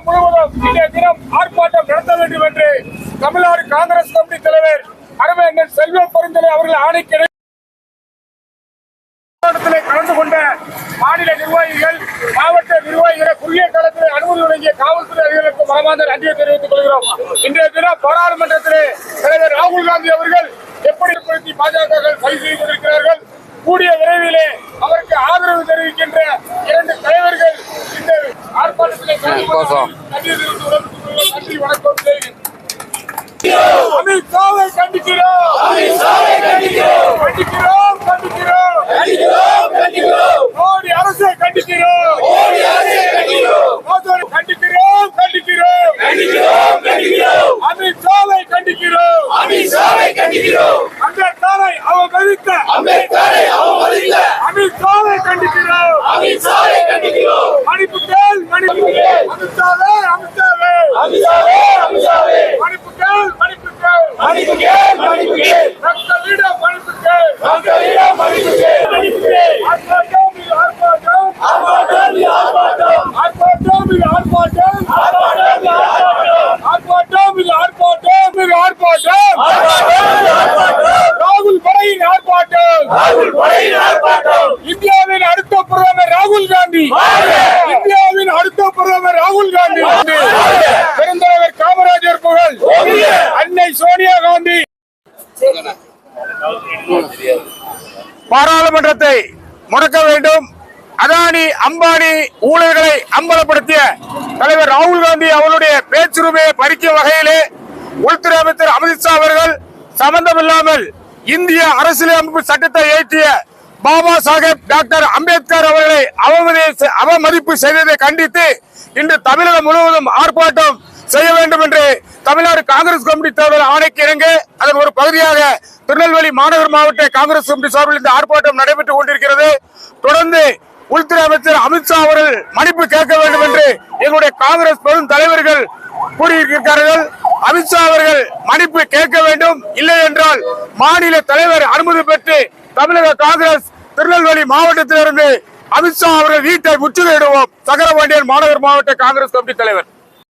தமிழகம் முழுவதும் இன்றைய தினம் ஆர்ப்பாட்டம் நடத்த வேண்டும் என்று தமிழ்நாடு காங்கிரஸ் கமிட்டி தலைவர் அருமையண்ணன் செல்வ பெருந்தலை அவர்கள் ஆணைக்கு கலந்து கொண்ட மாநில நிர்வாகிகள், மாவட்ட நிர்வாகிகளை குறுகிய காலத்தில் அனுமதி வழங்கிய காவல்துறை அதிகாரிகளுக்கு மனமார்ந்த நன்றியை தெரிவித்துக் கொள்கிறோம். இன்றைய தினம் பாராளுமன்றத்திலே தலைவர் ராகுல் காந்தி அவர்கள் எப்படி ஏற்படுத்தி பாஜக கைது செய்து கொண்டிருக்கிறார்கள். கூடிய விரைவிலே அவருக்கு ஆதரவு தெரிவிக்கின்ற 2 தலைவர்கள் இந்த ஆர்ப்பாட்டத்திலே நன்றி வணக்கம். அமித்ஷாவை கண்டிக்கிறோம், கண்டிக்கிறோம், கண்டிக்கிறோம், மோடி அரசை கண்டிக்கிறோம், கண்டிக்கிறோம், கண்டிக்கிறோம், அமித்ஷாவை கண்டிக்கிறோம், அம்பேத்கரை அவமதித்த அமித்ஷாவை கண்டிக்கிறோம், மணிப்புகள் அமித்ஷாவே, அமித்ஷாவே, மணிப்புகள் இந்தியாவின் அடுத்த பிரதமர் ராகுல் காந்தி, இந்தியாவின் அடுத்த பிரதமர் ராகுல் காந்தி, பெருந்தலைவர் காமராஜர் புகழ் அன்னை சோனியா காந்தி. பாராளுமன்றத்தை முடக்க வேண்டும். அதானி அம்பானி ஊழல்களை அம்பலப்படுத்திய தலைவர் ராகுல் காந்தி அவருடைய பேச்சுரிமையை பறிக்கும் வகையிலே உள்துறை அமைச்சர் அமித்ஷா அவர்கள் சம்பந்தமில்லாமல் இந்திய அரசியலமைப்பு சட்டத்தை இயற்றிய பாபா சாஹேப் டாக்டர் அம்பேத்கர் அவர்களை அவமதிப்பு செய்ததை கண்டித்து இன்று தமிழகம் முழுவதும் ஆர்ப்பாட்டம் செய்ய வேண்டும் என்று தமிழ்நாடு காங்கிரஸ் கமிட்டி தலைவர் ஆணைக்கு இணங்க அதன் ஒரு பகுதியாக திருநெல்வேலி மாநகர் மாவட்ட காங்கிரஸ் கமிட்டி சார்பில் இந்த ஆர்ப்பாட்டம் நடைபெற்றுக் கொண்டிருக்கிறது. தொடர்ந்து உள்துறை அமைச்சர் அமித்ஷா அவர்கள் மன்னிப்பு கேட்க வேண்டும் என்று எங்களுடைய காங்கிரஸ் பெரும் தலைவர்கள் கூறியிருக்கிறார்கள். அமித்ஷா அவர்கள் மன்னிப்பு கேட்க வேண்டும், இல்லை என்றால் மாநில தலைவர் அனுமதி பெற்று தமிழக காங்கிரஸ் திருநெல்வேலி மாவட்டத்திலிருந்து அமித்ஷா அவர்கள் வீட்டை முற்றுகையிடுவோம். சக்கரபாண்டியன் மாநகர் மாவட்ட காங்கிரஸ் கமிட்டி தலைவர்.